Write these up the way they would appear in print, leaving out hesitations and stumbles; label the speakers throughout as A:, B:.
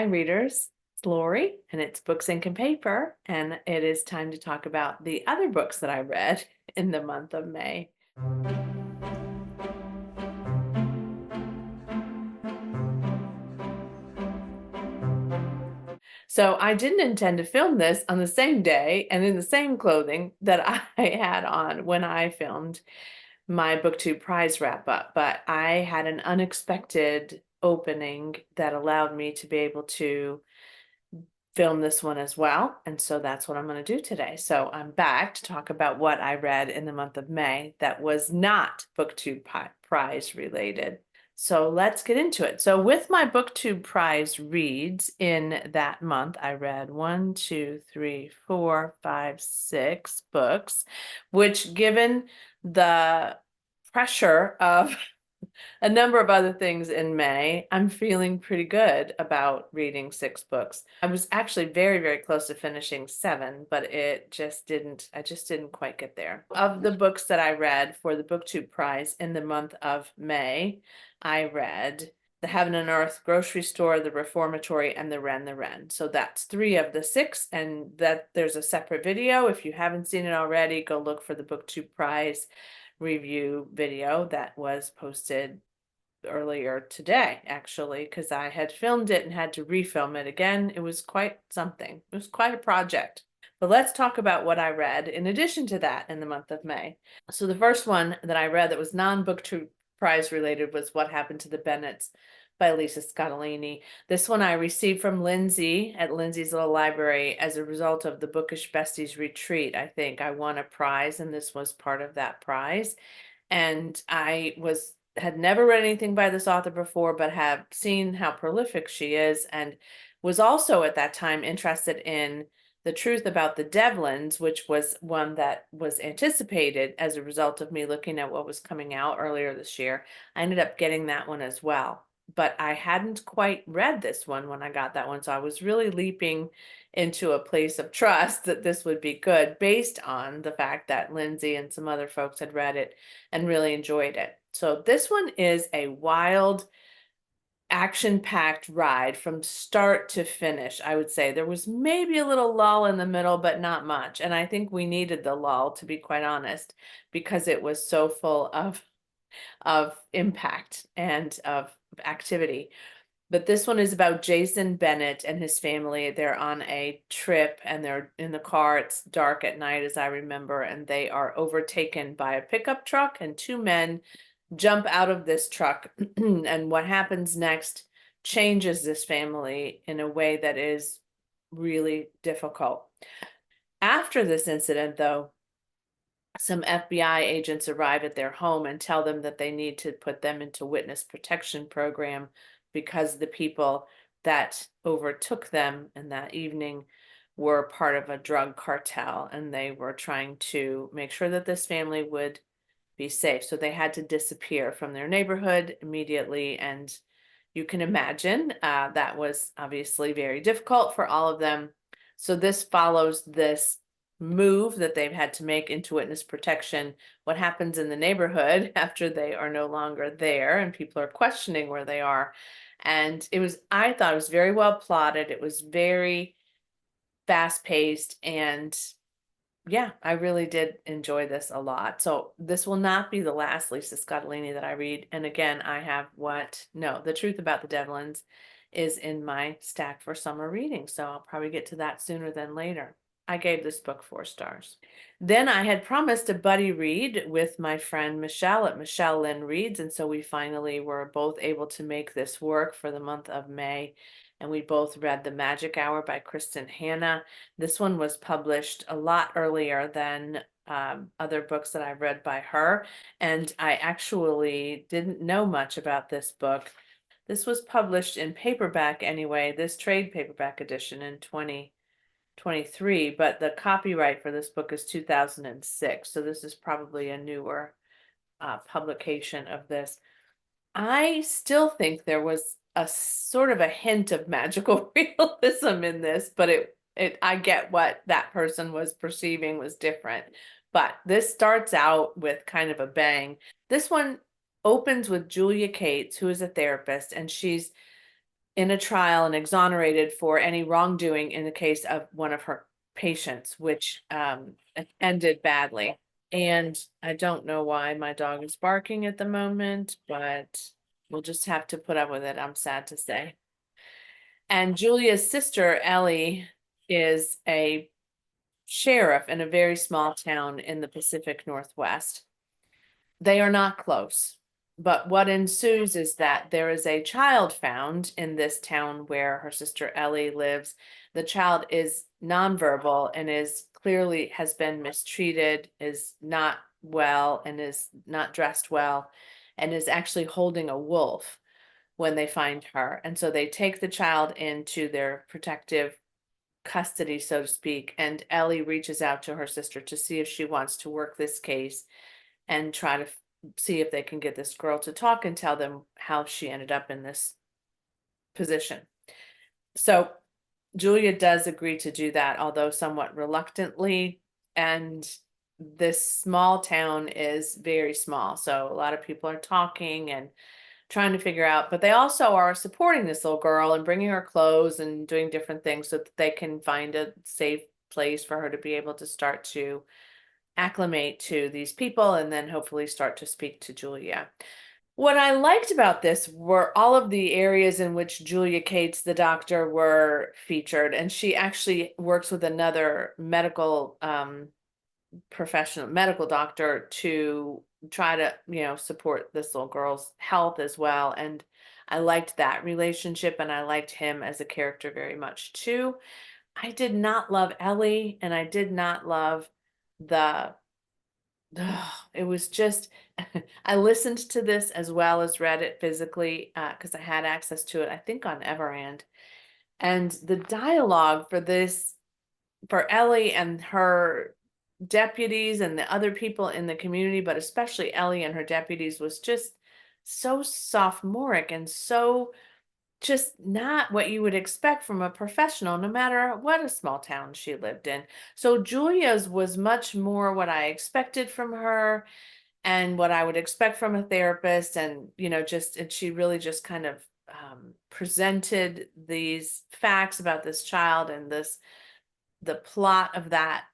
A: Hi, readers. It's Lori, and it's Books, Ink, and Paper, and it is time to talk about the other books that I read in the month of May. So I didn't intend to film this on the same day and in the same clothing that I had on when I filmed my BookTube prize wrap up, but I had an unexpected opening that allowed me to be able to film this one as well. And so that's what I'm going to do today. So I'm back to talk about what I read in the month of May that was not BookTube prize related. So let's get into it. So with my BookTube prize reads in that month, I read 1, 2, 3, 4, 5, 6 books, which given the pressure of a number of other things in May, I'm feeling pretty good about reading 6 books. I was actually very, very close to finishing 7, but I just didn't quite get there. Of the books that I read for the BookTube prize in the month of May, I read The Heaven and Earth Grocery Store, The Reformatory, and The Wren. So that's 3 of the 6, and that there's a separate video. If you haven't seen it already, go look for the BookTube prize review video that was posted earlier today, actually, because I had filmed it and had to refilm it again. It was quite something. It was quite a project. But let's talk about what I read in addition to that in the month of May. So the first one that I read that was non-BookTube prize related was What Happened to the Bennetts by Lisa Scottolini. This one I received from Lindsay at Lindsay's Little Library as a result of the Bookish Besties retreat. I think I won a prize, and this was part of that prize. And I had never read anything by this author before, but have seen how prolific she is, and was also at that time interested in The Truth About the Devlins, which was one that was anticipated as a result of me looking at what was coming out earlier this year. I ended up getting that one as well, but I hadn't quite read this one when I got that one, so I was really leaping into a place of trust that this would be good based on the fact that Lindsay and some other folks had read it and really enjoyed it. So this one is a wild, action-packed ride from start to finish. I would say there was maybe a little lull in the middle, but not much. And I think we needed the lull, to be quite honest, because it was so full of impact and of activity. But this one is about Jason Bennett and his family. They're on a trip and they're in the car. It's dark at night, as I remember, and they are overtaken by a pickup truck, and 2 men jump out of this truck. And what happens next changes this family in a way that is really difficult. After this incident, though, some FBI agents arrive at their home and tell them that they need to put them into witness protection program because the people that overtook them in that evening were part of a drug cartel, and they were trying to make sure that this family would be safe. So they had to disappear from their neighborhood immediately, and you can imagine that was obviously very difficult for all of them. So this follows this move that they've had to make into witness protection, what happens in the neighborhood after they are no longer there and people are questioning where they are. And I thought it was very well plotted. It was very fast paced, and yeah, I really did enjoy this a lot. So this will not be the last Lisa Scottolini that I read. And again, I have The Truth About the Devlins is in my stack for summer reading. So I'll probably get to that sooner than later. I gave this book 4 stars. Then I had promised a buddy read with my friend Michelle at Michelle Lynn Reads, and so we finally were both able to make this work for the month of May, and we both read The Magic Hour by Kristen Hanna. This one was published a lot earlier than other books that I've read by her, and I actually didn't know much about this book. This was published in paperback anyway, this trade paperback edition in 2023, but the copyright for this book is 2006, so this is probably a newer publication of this. I still think there was a sort of a hint of magical realism in this, but I get what that person was perceiving was different. But this starts out with kind of a bang. This one opens with Julia Cates, who is a therapist, and she's in a trial and exonerated for any wrongdoing in the case of one of her patients, which ended badly. And I don't know why my dog is barking at the moment, but we'll just have to put up with it, I'm sad to say. And Julia's sister, Ellie, is a sheriff in a very small town in the Pacific Northwest. They are not close. But what ensues is that there is a child found in this town where her sister Ellie lives. The child is nonverbal and is clearly has been mistreated, is not well, and is not dressed well, and is actually holding a wolf when they find her. And so they take the child into their protective custody, so to speak. And Ellie reaches out to her sister to see if she wants to work this case and try to see if they can get this girl to talk and tell them how she ended up in this position. So Julia does agree to do that, although somewhat reluctantly. And this small town is very small. So a lot of people are talking and trying to figure out, but they also are supporting this little girl and bringing her clothes and doing different things so that they can find a safe place for her to be able to start to acclimate to these people and then hopefully start to speak to Julia. What I liked about this were all of the areas in which Julia Cates, the doctor, were featured, and she actually works with another medical professional, medical doctor, to try to, support this little girl's health as well. And I liked that relationship, and I liked him as a character very much too. I did not love Ellie, and I did not love the it was just I listened to this as well as read it physically because I had access to it, I think on Everand. And the dialogue for this, for Ellie and her deputies and the other people in the community, but especially Ellie and her deputies, was just so sophomoric and so just not what you would expect from a professional, no matter what a small town she lived in. So Julia's was much more what I expected from her and what I would expect from a therapist. And, and she really just kind of presented these facts about this child and the plot of that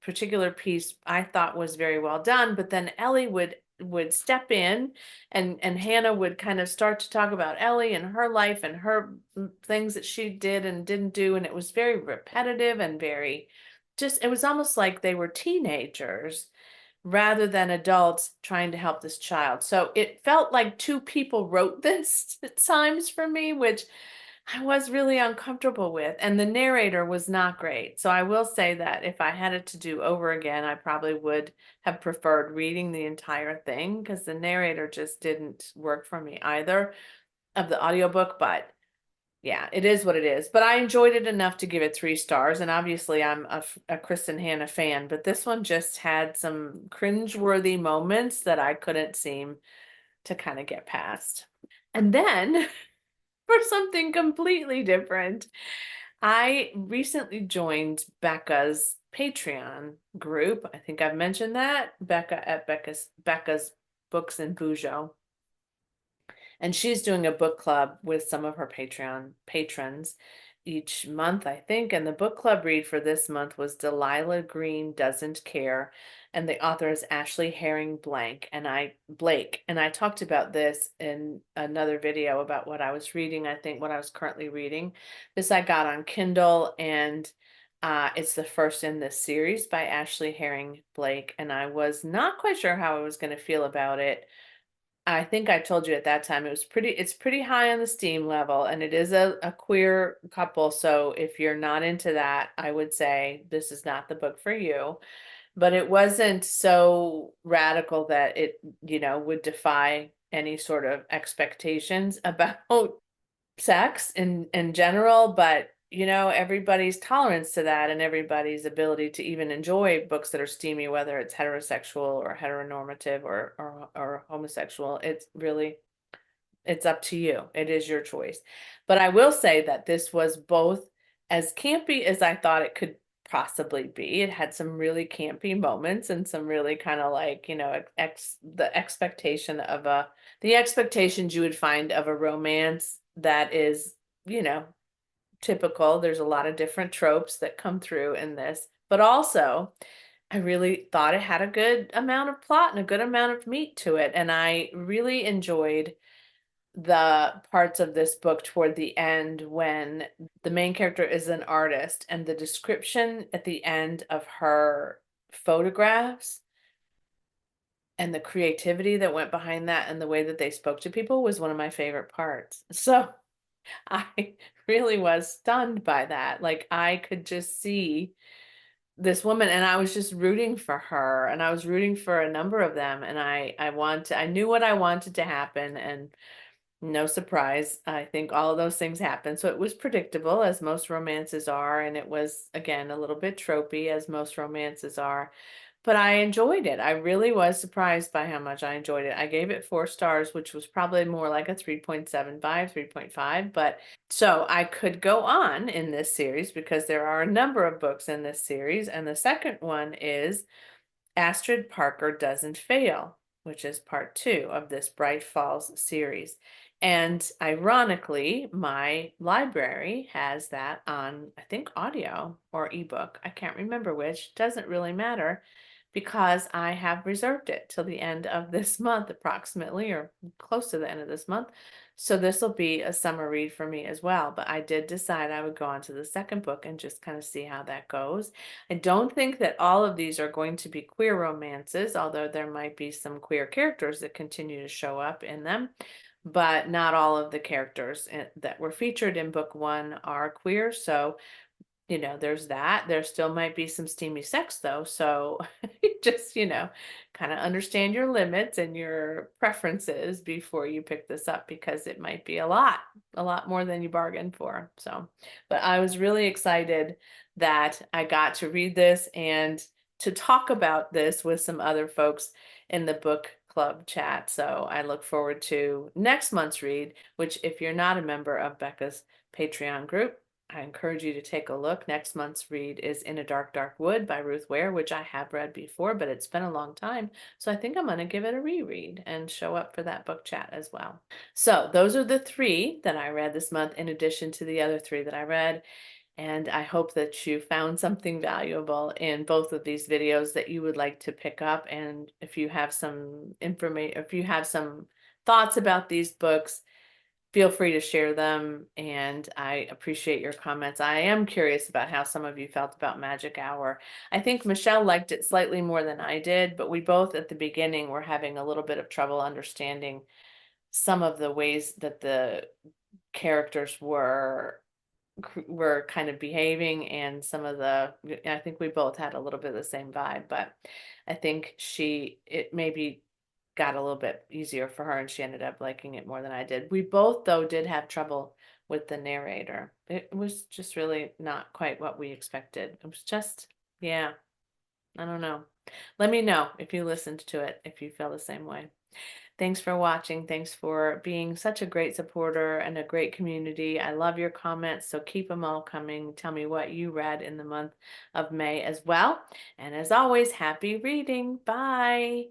A: particular piece I thought was very well done. But then Ellie would step in, and Hannah would kind of start to talk about Ellie and her life and her things that she did and didn't do, and it was very repetitive and very just, it was almost like they were teenagers rather than adults trying to help this child. So it felt like two people wrote this at times for me, which I was really uncomfortable with. And the narrator was not great. So I will say that if I had it to do over again, I probably would have preferred reading the entire thing because the narrator just didn't work for me either of the audiobook. But yeah, it is what it is. But I enjoyed it enough to give it 3 stars. And obviously I'm a Kristen Hanna fan, but this one just had some cringeworthy moments that I couldn't seem to kind of get past. And then for something completely different, I recently joined Becca's Patreon group. I think I've mentioned that. Becca at Becca's Books and Bujo. And she's doing a book club with some of her Patreon patrons each month, I think. And the book club read for this month was Delilah Green Doesn't Care. And the author is Ashley Herring Blake. And I talked about this in another video about what I was reading. I think what I was currently reading. This I got on Kindle, and it's the first in this series by Ashley Herring Blake. And I was not quite sure how I was going to feel about it. I think I told you at that time it's pretty high on the steam level, and it is a queer couple. So if you're not into that, I would say this is not the book for you. But it wasn't so radical that it, would defy any sort of expectations about sex in general. But everybody's tolerance to that and everybody's ability to even enjoy books that are steamy, whether it's heterosexual or heteronormative or homosexual, it's up to you. It is your choice. But I will say that this was both as campy as I thought it could possibly be. It had some really campy moments and some really kind of like, the expectations you would find of a romance that is you know, typical. There's a lot of different tropes that come through in this, but also I really thought it had a good amount of plot and a good amount of meat to it. And I really enjoyed the parts of this book toward the end when the main character is an artist and the description at the end of her photographs and the creativity that went behind that and the way that they spoke to people was one of my favorite parts. So I really was stunned by that. Like I could just see this woman and I was just rooting for her and I was rooting for a number of them and I knew what I wanted to happen and no surprise. I think all of those things happened. So it was predictable as most romances are and it was again a little bit tropey as most romances are. But I enjoyed it. I really was surprised by how much I enjoyed it. I gave it 4 stars, which was probably more like a 3.75, 3.5. But so I could go on in this series because there are a number of books in this series. And the second one is Astrid Parker Doesn't Fail, which is part 2 of this Bright Falls series. And ironically, my library has that on, I think, audio or ebook. I can't remember which. Doesn't really matter because I have reserved it till the end of this month, approximately, or close to the end of this month. So this will be a summer read for me as well. But I did decide I would go on to the second book and just kind of see how that goes. I don't think that all of these are going to be queer romances, although there might be some queer characters that continue to show up in them. But not all of the characters that were featured in book 1 are queer. So there's that. There still might be some steamy sex though. So just, kind of understand your limits and your preferences before you pick this up because it might be a lot more than you bargained for. So, but I was really excited that I got to read this and to talk about this with some other folks in the book club chat. So I look forward to next month's read, which if you're not a member of Becca's Patreon group, I encourage you to take a look. Next month's read is In a Dark, Dark Wood by Ruth Ware, which I have read before, but it's been a long time. So I think I'm going to give it a reread and show up for that book chat as well. So those are the 3 that I read this month, in addition to the other 3 that I read. And I hope that you found something valuable in both of these videos that you would like to pick up. And if you have some information, if you have some thoughts about these books, feel free to share them, and I appreciate your comments. I am curious about how some of you felt about Magic Hour. I think Michelle liked it slightly more than I did, but we both at the beginning were having a little bit of trouble understanding some of the ways that the characters were kind of behaving and some of I think we both had a little bit of the same vibe, but I think it maybe got a little bit easier for her and she ended up liking it more than I did. We both though did have trouble with the narrator. It was just really not quite what we expected. It was just, yeah, I don't know. Let me know if you listened to it, if you feel the same way. Thanks for watching. Thanks for being such a great supporter and a great community. I love your comments, so keep them all coming. Tell me what you read in the month of May as well. And as always, happy reading. Bye.